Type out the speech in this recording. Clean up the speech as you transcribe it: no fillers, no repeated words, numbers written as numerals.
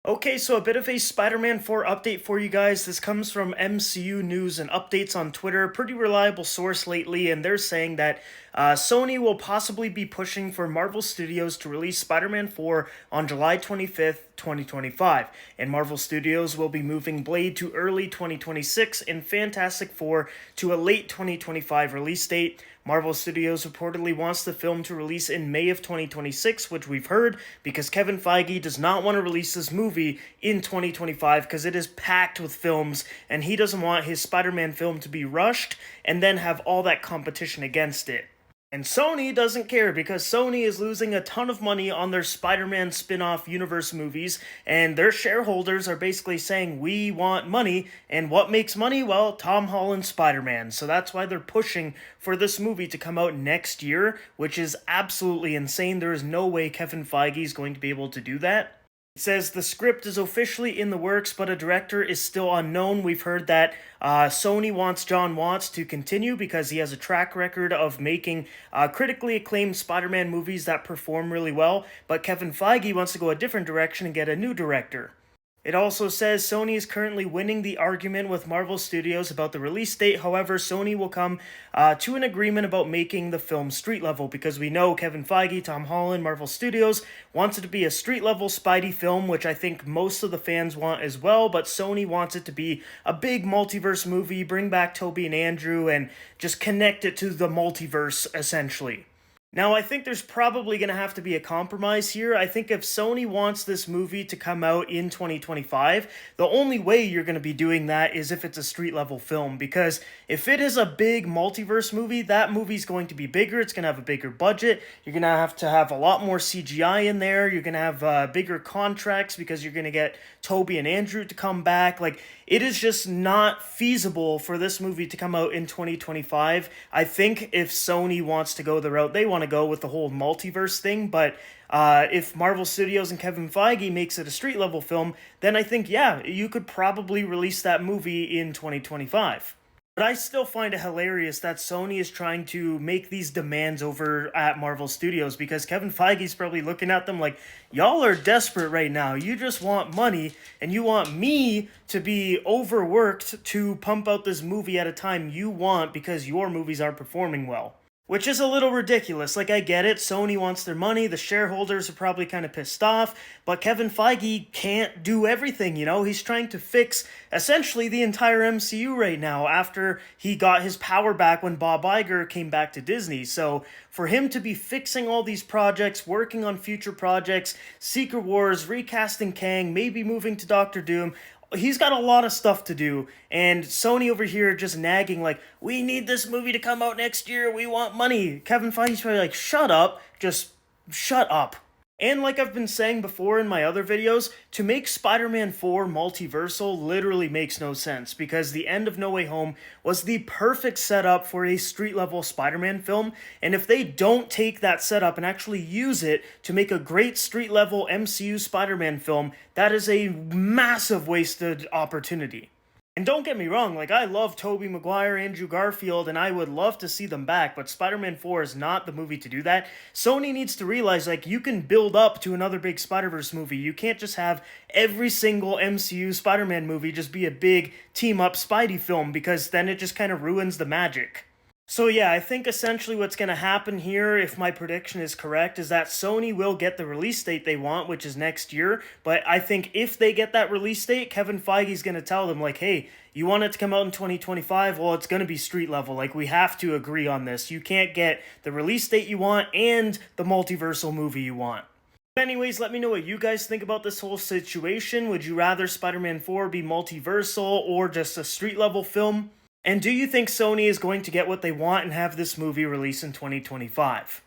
Okay, so a bit of a Spider-Man 4 update for you guys. This comes from MCU News and Updates on Twitter. Pretty reliable source lately, and they're saying that Sony will possibly be pushing for Marvel Studios to release Spider-Man 4 on July 25th, 2025. And Marvel Studios will be moving Blade to early 2026 and Fantastic Four to a late 2025 release date. Marvel Studios reportedly wants the film to release in May of 2026, which we've heard, because Kevin Feige does not want to release this movie in 2025 because it is packed with films, and he doesn't want his Spider-Man film to be rushed and then have all that competition against it. And Sony doesn't care because Sony is losing a ton of money on their Spider-Man spin-off universe movies, and their shareholders are basically saying, we want money, and what makes money? Well, Tom Holland's Spider-Man. So that's why they're pushing for this movie to come out next year, which is absolutely insane. There is no way Kevin Feige is going to be able to do that. It says the script is officially in the works, but a director is still unknown. We've heard that Sony wants Jon Watts to continue because he has a track record of making critically acclaimed Spider-Man movies that perform really well, but Kevin Feige wants to go a different direction and get a new director. It also says Sony is currently winning the argument with Marvel Studios about the release date. However, Sony will come to an agreement about making the film street level, because we know Kevin Feige, Tom Holland, Marvel Studios wants it to be a street level Spidey film, which I think most of the fans want as well, but Sony wants it to be a big multiverse movie, bring back Tobey and Andrew, and just connect it to the multiverse, essentially. Now, I think there's probably going to have to be a compromise here. I think if Sony wants this movie to come out in 2025, the only way you're going to be doing that is if it's a street-level film, because if it is a big multiverse movie, that movie's going to be bigger, it's going to have a bigger budget, you're going to have a lot more CGI in there, you're going to have bigger contracts because you're going to get Tobey and Andrew to come back. Like, it is just not feasible for this movie to come out in 2025. I think if Sony wants to go the route they want to go with the whole multiverse thing, but if Marvel Studios and Kevin Feige makes it a street level film, then I think, yeah, you could probably release that movie in 2025. But I still find it hilarious that Sony is trying to make these demands over at Marvel Studios, because Kevin Feige's probably looking at them like, y'all are desperate right now. You just want money, and you want me to be overworked to pump out this movie at a time you want because your movies aren't performing well. Which is a little ridiculous. Like, I get it, Sony wants their money, the shareholders are probably kind of pissed off, but Kevin Feige can't do everything, you know? He's trying to fix, essentially, the entire MCU right now after he got his power back when Bob Iger came back to Disney. So, for him to be fixing all these projects, working on future projects, Secret Wars, recasting Kang, maybe moving to Doctor Doom, he's got a lot of stuff to do, and Sony over here just nagging like, we need this movie to come out next year, we want money. Kevin Feige's probably like, shut up, just shut up. And like I've been saying before in my other videos, to make Spider-Man 4 multiversal literally makes no sense, because the end of No Way Home was the perfect setup for a street-level Spider-Man film, and if they don't take that setup and actually use it to make a great street-level MCU Spider-Man film, that is a massive wasted opportunity. And don't get me wrong, like, I love Tobey Maguire, Andrew Garfield, and I would love to see them back, but Spider-Man 4 is not the movie to do that. Sony needs to realize, like, you can build up to another big Spider-Verse movie. You can't just have every single MCU Spider-Man movie just be a big team-up Spidey film, because then it just kind of ruins the magic. So yeah, I think essentially what's going to happen here, if my prediction is correct, is that Sony will get the release date they want, which is next year. But I think if they get that release date, Kevin Feige's going to tell them, like, hey, you want it to come out in 2025? Well, it's going to be street level. Like, we have to agree on this. You can't get the release date you want and the multiversal movie you want. Anyways, let me know what you guys think about this whole situation. Would you rather Spider-Man 4 be multiversal or just a street level film? And do you think Sony is going to get what they want and have this movie released in 2025?